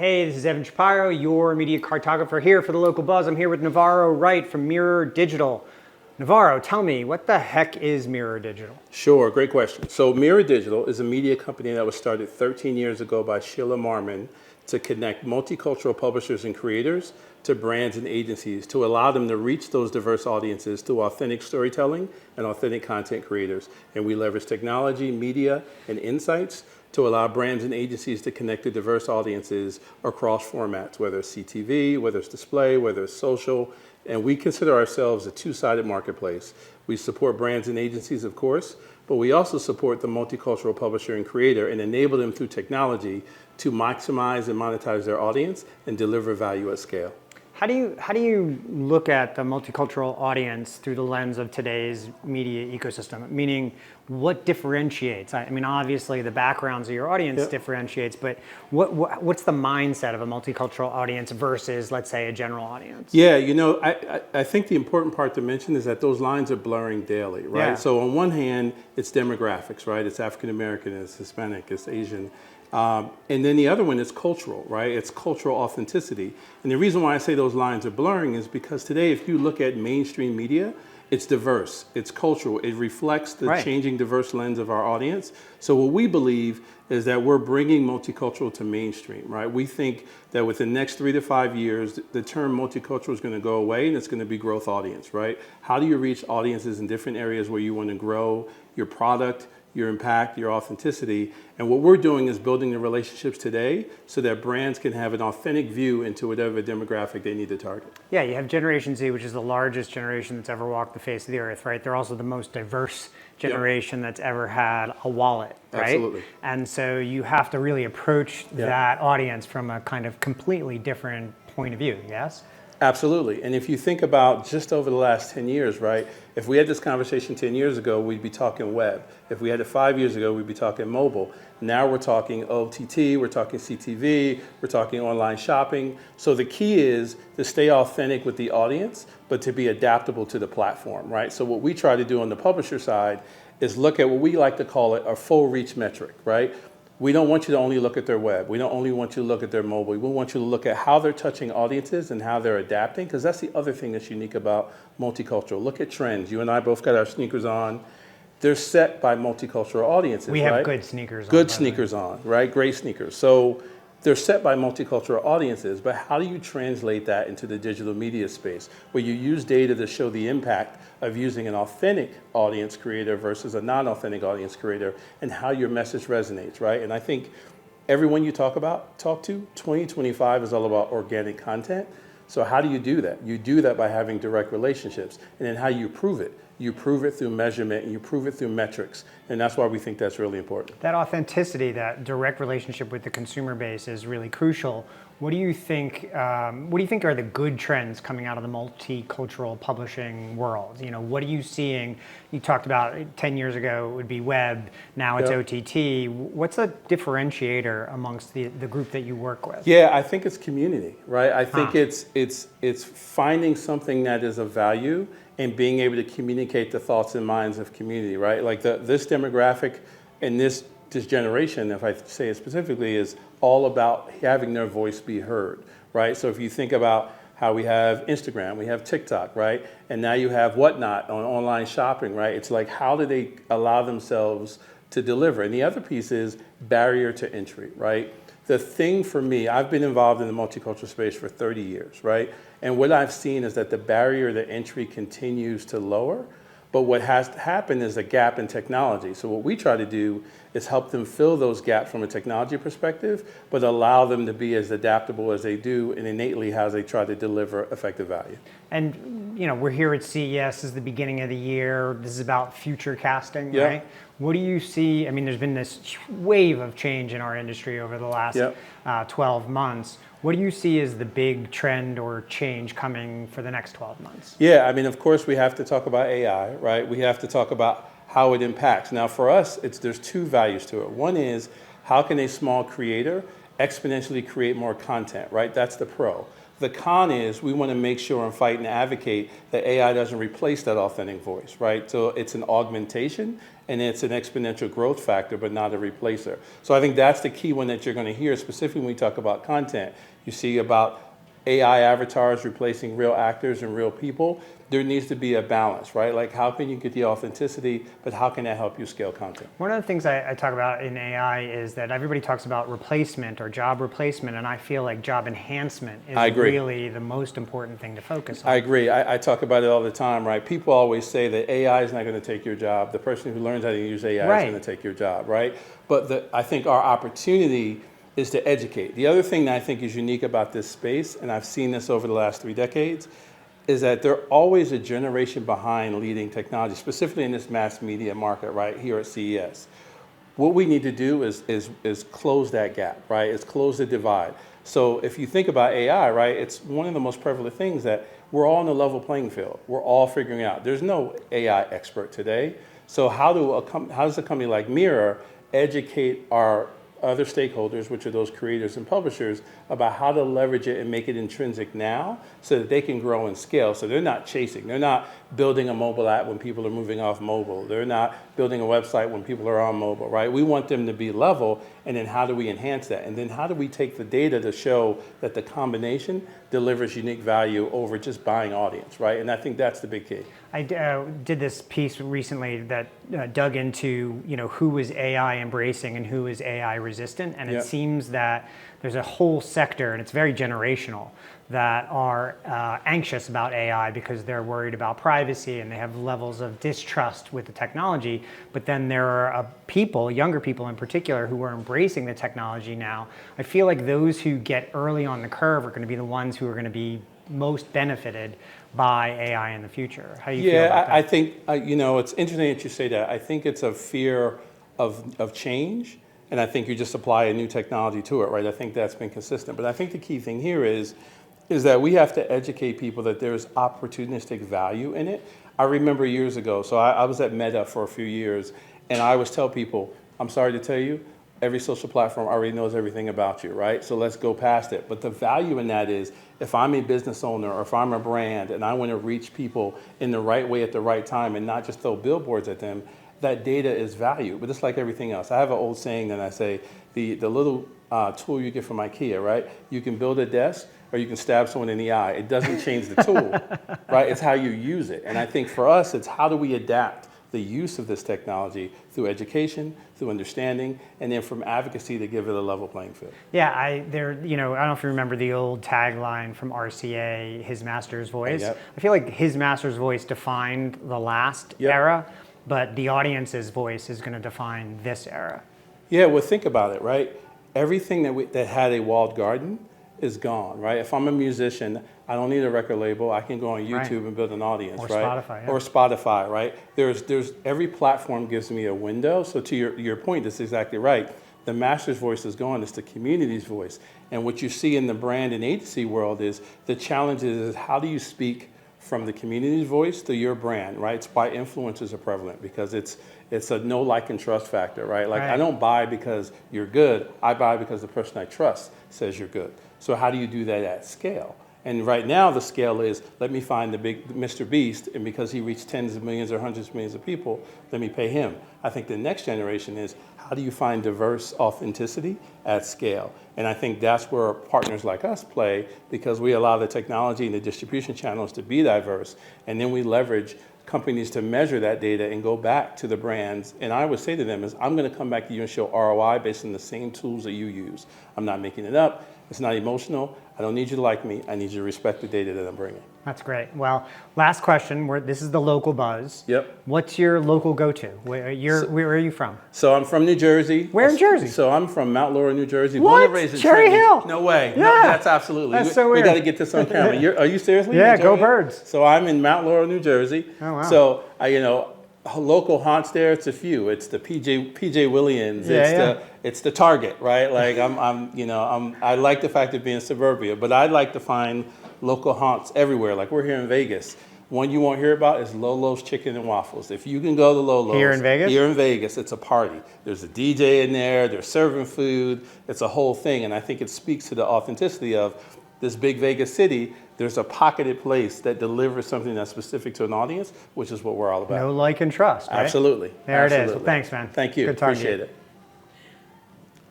Hey, this is Evan Shapiro, your media cartographer here for the Local Buzz. I'm here with Navarrow Wright from Mirror Digital. Navarro, tell me, what the heck is Mirror Digital? Sure, great question. So Mirror Digital is a media company that was started 13 years ago by Sheila Marmon to connect multicultural publishers and creators to brands and agencies to allow them to reach those diverse audiences through authentic storytelling and authentic content creators. And we leverage technology, media, and insights to allow brands and agencies to connect to diverse audiences across formats, whether it's CTV, whether it's display, whether it's social. And we consider ourselves a two-sided marketplace. We support brands and agencies, of course, but we also support the multicultural publisher and creator and enable them through technology to maximize and monetize their audience and deliver value at scale. How do you look at the multicultural audience through the lens of today's media ecosystem? Meaning, what differentiates? I mean, obviously the backgrounds of your audience differentiates, but what's the mindset of a multicultural audience versus, let's say, a general audience? Yeah, I think the important part to mention is that those lines are blurring daily, right? Yeah. So on one hand, it's demographics, right? It's African American, it's Hispanic, it's Asian. And then the other one is cultural, right? It's cultural authenticity. And the reason why I say those lines are blurring is because today, if you look at mainstream media, it's diverse, it's cultural, it reflects the changing diverse lens of our audience. So what we believe is that we're bringing multicultural to mainstream, right? We think that within the next 3 to 5 years, the term multicultural is going to go away and it's going to be growth audience, right? How do you reach audiences in different areas where you want to grow your product, your impact, your authenticity? And what we're doing is building the relationships today so that brands can have an authentic view into whatever demographic they need to target. Yeah, you have Generation Z, which is the largest generation that's ever walked the face of the earth, right? They're also the most diverse generation that's ever had a wallet, right? Absolutely. And so you have to really approach that audience from a kind of completely different point of view, yes? Absolutely. And if you think about just over the last 10 years, right, if we had this conversation 10 years ago, we'd be talking web. If we had it 5 years ago, we'd be talking mobile. Now we're talking OTT, we're talking CTV, we're talking online shopping. So the key is to stay authentic with the audience, but to be adaptable to the platform, right? So what we try to do on the publisher side is look at what we like to call it a full reach metric, right? We don't want you to only look at their web. We don't only want you to look at their mobile. We want you to look at how they're touching audiences and how they're adapting, because that's the other thing that's unique about multicultural. Look at trends. You and I both got our sneakers on. They're set by multicultural audiences, We have right? good sneakers on. Good sneakers on, right? Great sneakers. So they're set by multicultural audiences, but how do you translate that into the digital media space where you use data to show the impact of using an authentic audience creator versus a non-authentic audience creator and how your message resonates, right? And I think everyone you talk to, 2025 is all about organic content. So how do you do that? You do that by having direct relationships. And then how you prove it? You prove it through measurement and you prove it through metrics. And that's why we think that's really important. That authenticity, that direct relationship with the consumer base is really crucial. What do you think are the good trends coming out of the multicultural publishing world? You know, what are you seeing? You talked about 10 years ago it would be web, now it's OTT. What's a differentiator amongst the group that you work with? Yeah, I think it's community, right? I think it's finding something that is of value and being able to communicate the thoughts and minds of community, right? Like this demographic and this generation, if I say it specifically, is all about having their voice be heard, right? So if you think about how we have Instagram, we have TikTok, right? And now you have Whatnot on online shopping, right? It's like, how do they allow themselves to deliver? And the other piece is barrier to entry, right? The thing for me, I've been involved in the multicultural space for 30 years, right? And what I've seen is that the barrier to entry continues to lower, but what has to happen is a gap in technology. So what we try to do is help them fill those gaps from a technology perspective, but allow them to be as adaptable as they do and innately how they try to deliver effective value. And you know, we're here at CES, this is the beginning of the year. This is about future casting, right? What do you see? I mean, there's been this wave of change in our industry over the last 12 months. What do you see as the big trend or change coming for the next 12 months? Yeah, I mean, of course, we have to talk about AI, right? We have to talk about how it impacts. Now, for us, there's two values to it. One is, how can a small creator exponentially create more content, right? That's the pro. The con is we want to make sure and fight and advocate that AI doesn't replace that authentic voice, right? So it's an augmentation and it's an exponential growth factor, but not a replacer. So I think that's the key one that you're going to hear, specifically when we talk about content. You see about AI avatars replacing real actors and real people. There needs to be a balance, right? Like how can you get the authenticity, but how can that help you scale content? One of the things I talk about in AI is that everybody talks about replacement or job replacement, and I feel like job enhancement is really the most important thing to focus on. I agree. I talk about it all the time, right? People always say that AI is not going to take your job. The person who learns how to use AI is going to take your job, right? But I think our opportunity is to educate. The other thing that I think is unique about this space, and I've seen this over the last 3 decades, is that they're always a generation behind leading technology, specifically in this mass media market, right, here at CES. What we need to do is close that gap, right? Is close the divide. So if you think about AI, right, it's one of the most prevalent things that we're all on a level playing field. We're all figuring out. There's no AI expert today. So how does a company like Mirror educate our other stakeholders, which are those creators and publishers, about how to leverage it and make it intrinsic now so that they can grow and scale. So they're not chasing. They're not building a mobile app when people are moving off mobile. They're not building a website when people are on mobile, right? We want them to be level, and then how do we enhance that? And then how do we take the data to show that the combination delivers unique value over just buying audience, right? And I think that's the big key. I did this piece recently that dug into who is AI embracing and who is AI resistant, and it seems that there's a whole sector, and it's very generational, that are anxious about AI because they're worried about privacy and they have levels of distrust with the technology. But then there are people, younger people in particular, who are embracing the technology now. I feel like those who get early on the curve are going to be the ones who are going to be most benefited by AI in the future. How do you feel about that? I think, it's interesting that you say that. I think it's a fear of change, and I think you just apply a new technology to it, right? I think that's been consistent. But I think the key thing here is that we have to educate people that there's opportunistic value in it. I remember years ago, so I was at Meta for a few years, and I always tell people, I'm sorry to tell you, every social platform already knows everything about you, right? So let's go past it. But the value in that is, if I'm a business owner or if I'm a brand and I want to reach people in the right way at the right time and not just throw billboards at them, that data is value. But it's like everything else. I have an old saying that I say, the little tool you get from IKEA, right? You can build a desk or you can stab someone in the eye. It doesn't change the tool, right? It's how you use it. And I think for us, it's how do we adapt the use of this technology through education, through understanding, and then from advocacy to give it a level playing field. Yeah, I don't know if you remember the old tagline from RCA, his master's voice. I feel like his master's voice defined the last era, but the audience's voice is going to define this era. Yeah, well, think about it, right? Everything that had a walled garden is gone, right? If I'm a musician, I don't need a record label. I can go on YouTube and build an audience, or right? Spotify, Or Spotify, right? There's every platform gives me a window. So to your point, that's exactly right. The master's voice is gone. It's the community's voice. And what you see in the brand and agency world is the challenge is how do you speak from the community's voice to your brand, right? It's why influencers are prevalent, because it's a know, like, and trust factor, right? Like, I don't buy because you're good. I buy because the person I trust says you're good. So how do you do that at scale? And right now the scale is, let me find the big Mr. Beast, and because he reached tens of millions or hundreds of millions of people, let me pay him. I think the next generation is, how do you find diverse authenticity at scale? And I think that's where partners like us play, because we allow the technology and the distribution channels to be diverse, and then we leverage companies to measure that data and go back to the brands. And I would say to them is, I'm going to come back to you and show ROI based on the same tools that you use. I'm not making it up. It's not emotional. I don't need you to like me. I need you to respect the data that I'm bringing. That's great. Well, last question. This is the local buzz. Yep. What's your local go-to? Where are you from? So I'm from New Jersey. Where in Jersey? So I'm from Mount Laurel, New Jersey. What? Born and raised in Cherry Trenton. Hill? No way. Yeah. No, that's absolutely. That's so weird. We got to get this on camera. Are you seriously? Yeah, go Birds. So I'm in Mount Laurel, New Jersey. Oh, wow. So local haunts there. It's a few. It's the PJ Williams. It's the Target, right? Like I like the fact of being suburbia, but I like to find local haunts everywhere. Like we're here in Vegas. One you won't hear about is Lolo's Chicken and Waffles. If you can go to Lolo's. Here in Vegas? Here in Vegas, it's a party. There's a DJ in there, they're serving food, it's a whole thing. And I think it speaks to the authenticity of this big Vegas city, there's a pocketed place that delivers something that's specific to an audience, which is what we're all about. Know, like, and trust, right? Absolutely. There it is. Absolutely. Well, thanks, man. Thank you. Good talking to you. Appreciate it.